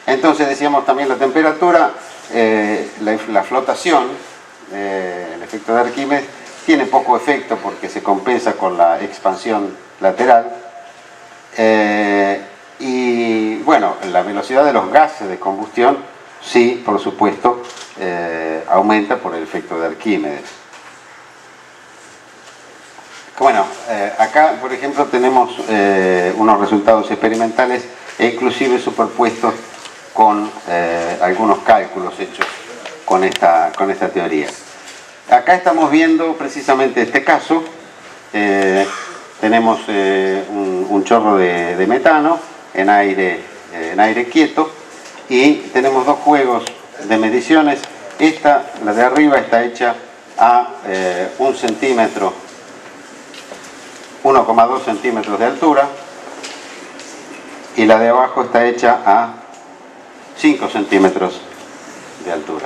Entonces decíamos también la temperatura, la flotación, el efecto de Arquímedes, tiene poco efecto porque se compensa con la expansión lateral. Y bueno, la velocidad de los gases de combustión sí, por supuesto, aumenta por el efecto de Arquímedes. Bueno, acá por ejemplo tenemos unos resultados experimentales e inclusive superpuestos con algunos cálculos hechos con esta teoría. Acá estamos viendo precisamente este caso. Tenemos un chorro de metano en aire quieto y tenemos dos juegos de mediciones. Esta, la de arriba, está hecha a 1 centímetro, 1,2 centímetros de altura, y la de abajo está hecha a 5 centímetros de altura.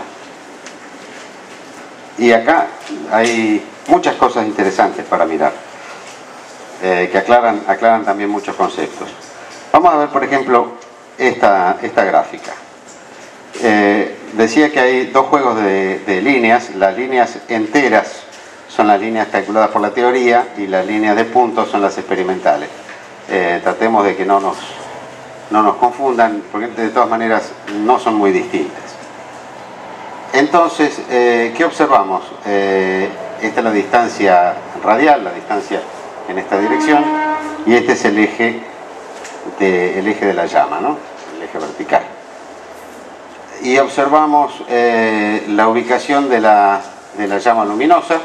Y acá hay muchas cosas interesantes para mirar, que aclaran también muchos conceptos. Vamos a ver, por ejemplo, esta gráfica. Decía que hay dos juegos de líneas. Las líneas enteras son las líneas calculadas por la teoría y las líneas de puntos son las experimentales. Tratemos de que no nos confundan, porque de todas maneras no son muy distintas. Entonces, ¿qué observamos? Esta es la distancia radial, la distancia en esta dirección, y este es el eje de la llama, ¿no? El eje vertical. Y observamos la ubicación de la llama luminosa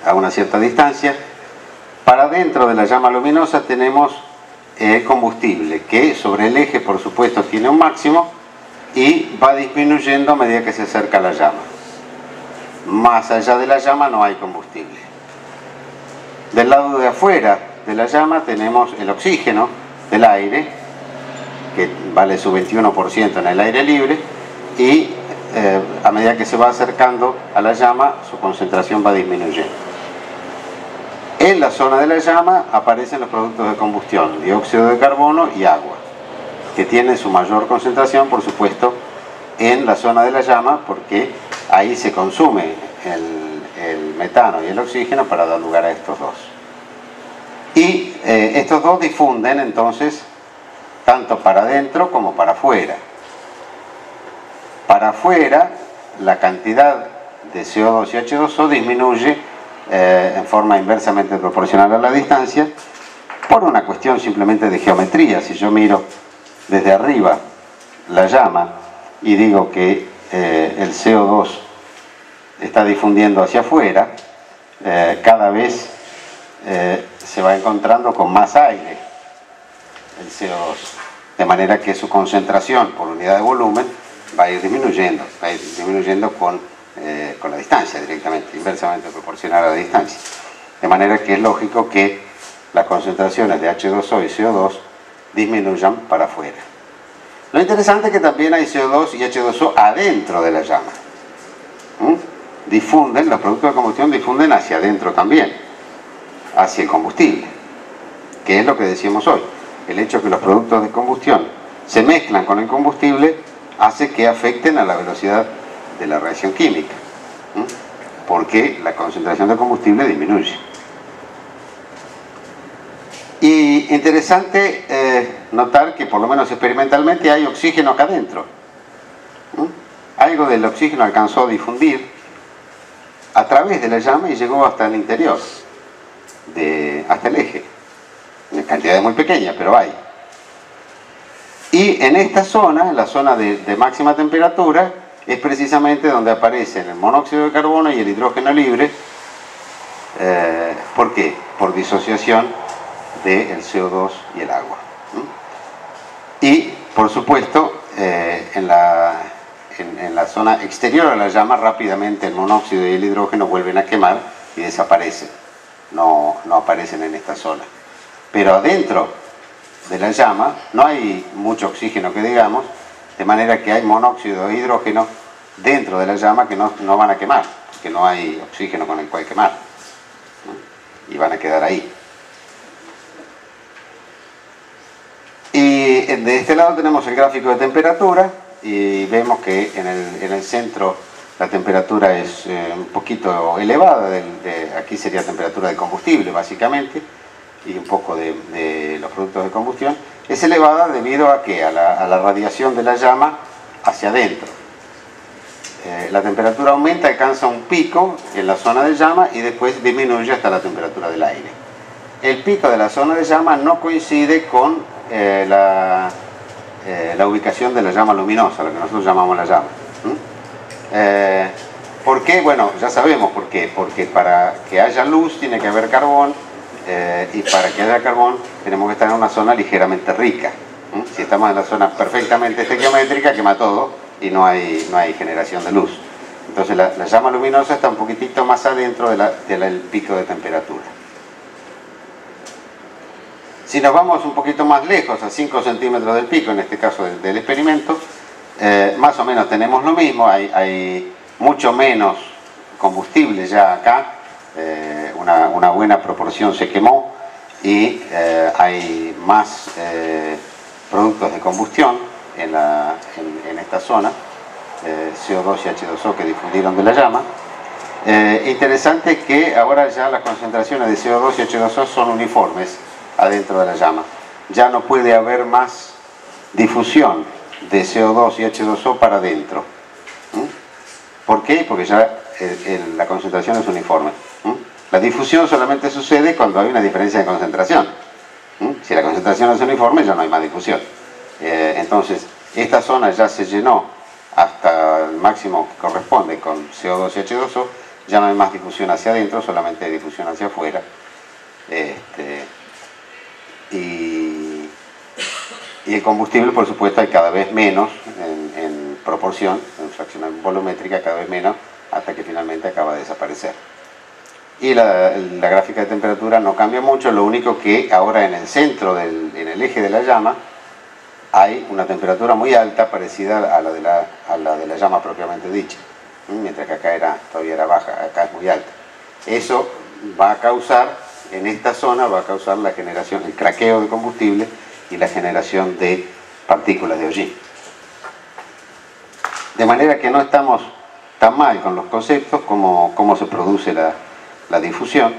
a una cierta distancia. Para dentro de la llama luminosa tenemos combustible, que sobre el eje, por supuesto, tiene un máximo y va disminuyendo a medida que se acerca la llama. Más allá de la llama no hay combustible. Del lado de afuera de la llama tenemos el oxígeno del aire, que vale su 21% en el aire libre, y a medida que se va acercando a la llama, su concentración va disminuyendo. En la zona de la llama aparecen los productos de combustión, dióxido de carbono y agua, que tienen su mayor concentración, por supuesto, en la zona de la llama, porque ahí se consume el metano y el oxígeno para dar lugar a estos dos. Y estos dos difunden entonces tanto para adentro como para afuera. Para afuera, la cantidad de CO2 y H2O disminuye en forma inversamente proporcional a la distancia, por una cuestión simplemente de geometría. Si yo miro desde arriba la llama y digo que el CO2 está difundiendo hacia afuera, cada vez se va encontrando con más aire el CO2, de manera que su concentración por unidad de volumen va a ir disminuyendo con la distancia directamente, inversamente proporcional a la distancia. De manera que es lógico que las concentraciones de H2O y CO2 disminuyan para afuera. Lo interesante es que también hay CO2 y H2O adentro de la llama. Los productos de combustión difunden hacia adentro también, hacia el combustible, que es lo que decíamos hoy. El hecho de que los productos de combustión se mezclan con el combustible hace que afecten a la velocidad de la reacción química, porque la concentración de combustible disminuye. Y interesante notar que por lo menos experimentalmente hay oxígeno acá adentro. Algo del oxígeno alcanzó a difundir a través de la llama y llegó hasta el interior, hasta el eje. En cantidades muy pequeñas, pero hay. Y en esta zona, en la zona de máxima temperatura, es precisamente donde aparecen el monóxido de carbono y el hidrógeno libre. ¿Por qué? Por disociación del CO2 y el agua. Y, por supuesto, en la zona exterior a la llama, rápidamente el monóxido y el hidrógeno vuelven a quemar y desaparecen. No aparecen en esta zona. Pero adentro de la llama no hay mucho oxígeno que digamos, de manera que hay monóxido e hidrógeno dentro de la llama que no van a quemar, porque no hay oxígeno con el cual quemar, y van a quedar ahí. Y Y de este lado tenemos el gráfico de temperatura y vemos que en el centro la temperatura es un poquito elevada, aquí sería temperatura de combustible básicamente, y un poco de los productos de combustión. Es elevada debido a que a la radiación de la llama hacia adentro. La temperatura aumenta, alcanza un pico en la zona de llama y después disminuye hasta la temperatura del aire. El pico de la zona de llama no coincide con la ubicación de la llama luminosa, lo que nosotros llamamos la llama. ¿Por qué? Bueno, ya sabemos por qué. Porque para que haya luz tiene que haber carbón, y para que haya carbón tenemos que estar en una zona ligeramente rica. Si estamos en la zona perfectamente estequiométrica, quema todo y no hay generación de luz. Entonces la llama luminosa está un poquitito más adentro del pico de temperatura. Si nos vamos un poquito más lejos, a 5 centímetros del pico, en este caso del experimento, más o menos tenemos lo mismo, hay mucho menos combustible ya acá, una buena proporción se quemó y hay más productos de combustión en esta zona, CO2 y H2O que difundieron de la llama. Interesante que ahora ya las concentraciones de CO2 y H2O son uniformes adentro de la llama. Ya no puede haber más difusión de CO2 y H2O para adentro. ¿Por qué? Porque ya la concentración es uniforme. La difusión solamente sucede cuando hay una diferencia de concentración. Si la concentración es uniforme ya no hay más difusión. Entonces esta zona ya se llenó hasta el máximo que corresponde con CO2 y H2O, ya no hay más difusión hacia adentro, solamente hay difusión hacia afuera. Y el combustible, por supuesto, hay cada vez menos en proporción, en fracción volumétrica, cada vez menos, hasta que finalmente acaba de desaparecer. Y la gráfica de temperatura no cambia mucho, lo único que ahora en el centro, en el eje de la llama, hay una temperatura muy alta, parecida a la de la llama propiamente dicha, mientras que acá todavía era baja, acá es muy alta. Eso va a causar, en esta zona, va a causar la generación, el craqueo de combustible y la generación de partículas de hollín. De manera que no estamos tan mal con los conceptos como cómo se produce la difusión.